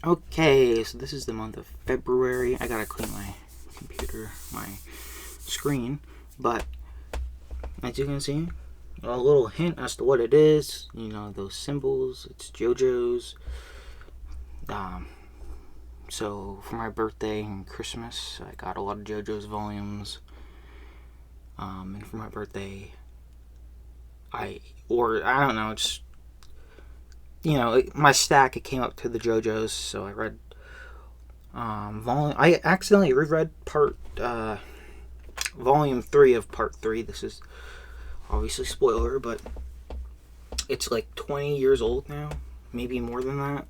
Okay, so this is the month of February. I gotta clean my computer, my screen, but as you can see, a little hint as to what it is. You know, those symbols. It's JoJo's. Um, so for my birthday and Christmas, I got a lot of JoJo's volumes. And for my birthday, I don't know, just my stack, it came up to the JoJo's, so I read volume. I accidentally reread volume 3 of part 3. This is obviously spoiler, but it's like 20 years old now, maybe more than that.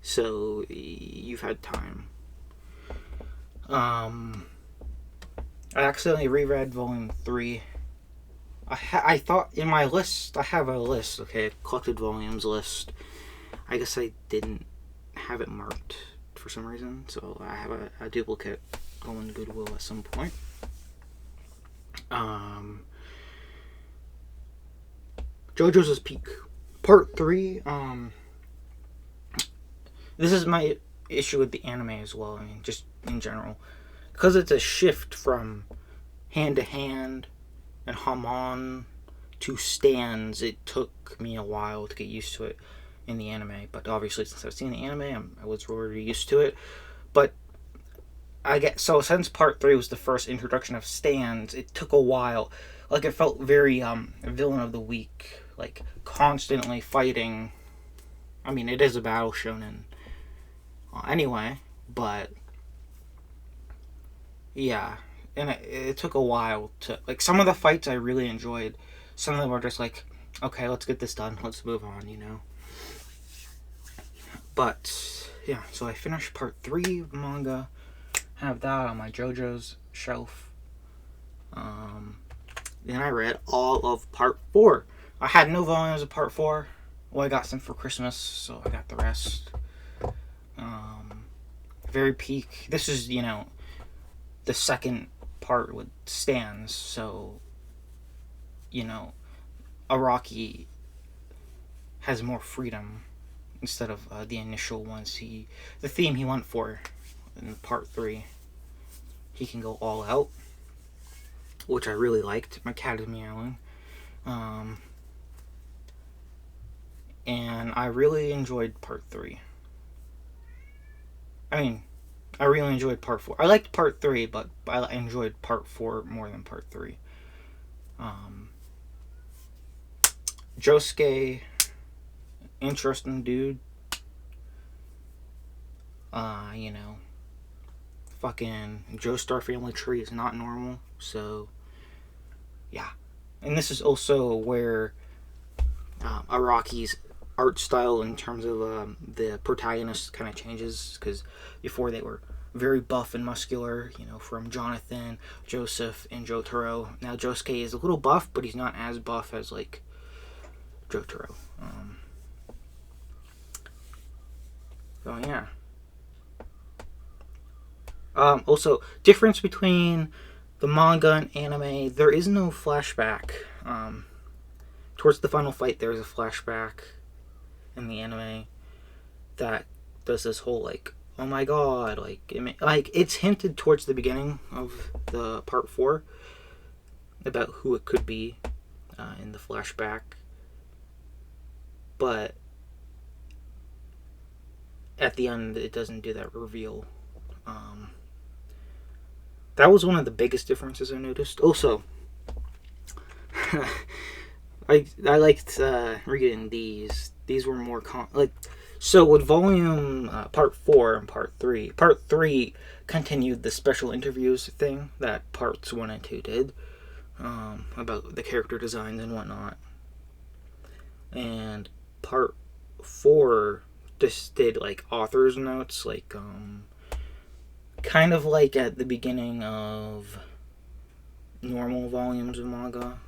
So you've had time. I accidentally reread volume 3. I thought in my list, I have a list, okay, a collected volumes list. I guess I didn't have it marked for some reason, so I have a duplicate going to Goodwill at some point. JoJo's Peak, Part 3. This is my issue with the anime as well, I mean, just in general. Because it's a shift from hand to hand and Hamon to stands, it took me a while to get used to it in the anime. But obviously, since I've seen the anime, I was already used to it. But since part 3 was the first introduction of stands, it took a while. Like, it felt very villain of the week, like constantly fighting. I mean, it is a battle shonen anyway, but yeah, and it took a while to, like, some of the fights I really enjoyed. Some of them were just like, okay, let's get this done, let's move on, But yeah, so I finished part 3 of manga, have that on my JoJo's shelf. Then I read all of part 4. I had no volumes of part 4. Well, I got some for Christmas, so I got the rest. Very peak. This is, the second part with stands, so Araki has more freedom instead of the initial ones. The theme he went for in part 3, he can go all out, which I really liked. My cat is meowing. And I really enjoyed part 3. I mean, I really enjoyed part 4. I liked part 3, but I enjoyed part 4 more than part 3. Josuke, interesting dude. Fucking Joestar family tree is not normal, so yeah. And this is also where Araki's art style in terms of the protagonist kind of changes, because before they were very buff and muscular, from Jonathan, Joseph, and Jotaro. Now Josuke is a little buff, but he's not as buff as like Jotaro. So yeah. Also, difference between the manga and anime, there is no flashback. Towards the final fight, there is a flashback in the anime that does this whole, like, oh my god, it's hinted towards the beginning of the part 4 about who it could be in the flashback, but at the end it doesn't do that reveal. That was one of the biggest differences I noticed. Also, I liked reading these. These were more so with volume part 4 and part 3. Part 3 continued the special interviews thing that parts 1 and 2 did, about the character designs and whatnot. And part 4 just did like author's notes, like kind of like at the beginning of normal volumes of manga,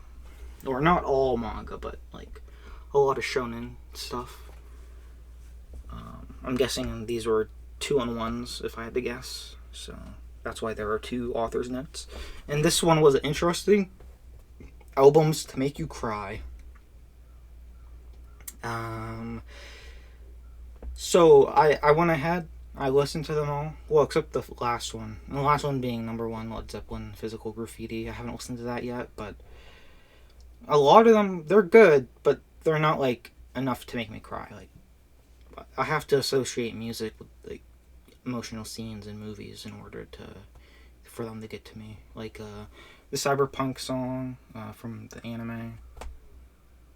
or not all manga, but like a lot of shonen stuff. I'm guessing these were 2-on-1s if I had to guess, so that's why there are 2 author's notes. And this one was interesting. Albums to make you cry. So I went ahead. I listened to them all. Well, except the last one. And the last one being number one, Led Zeppelin, Physical Graffiti. I haven't listened to that yet, but a lot of them, they're good, but they're not like enough to make me cry. Like, I have to associate music with like emotional scenes in movies in order to for them to get to me. Like the cyberpunk song from the anime,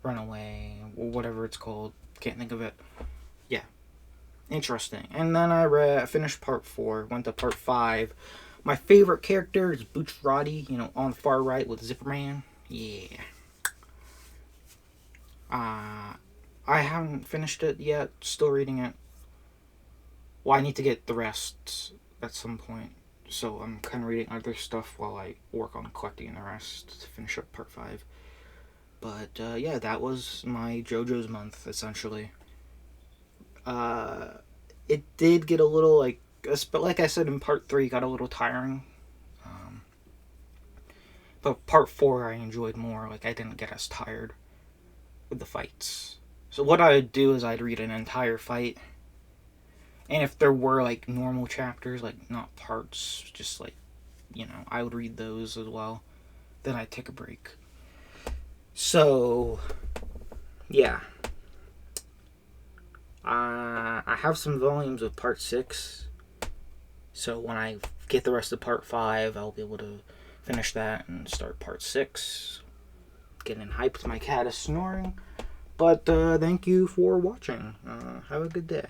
Runaway, or whatever it's called. Can't think of it. Yeah, interesting. And then finished part 4, went to part 5. My favorite character is Boots Roddy, on the far right with Zipperman. Yeah. I haven't finished it yet, still reading it. Well, I need to get the rest at some point, so I'm kind of reading other stuff while I work on collecting the rest to finish up part 5. But yeah, that was my JoJo's month, essentially. It did get a little, but like I said in part 3, got a little tiring. But part 4 I enjoyed more, like I didn't get as tired with the fights. So what I would do is I'd read an entire fight, and if there were like normal chapters, like not parts, just like, I would read those as well. Then I'd take a break. So, yeah. I have some volumes of part 6. So when I get the rest of part 5, I'll be able to finish that and start part 6. Getting hyped, my cat is snoring. But thank you for watching. Have a good day.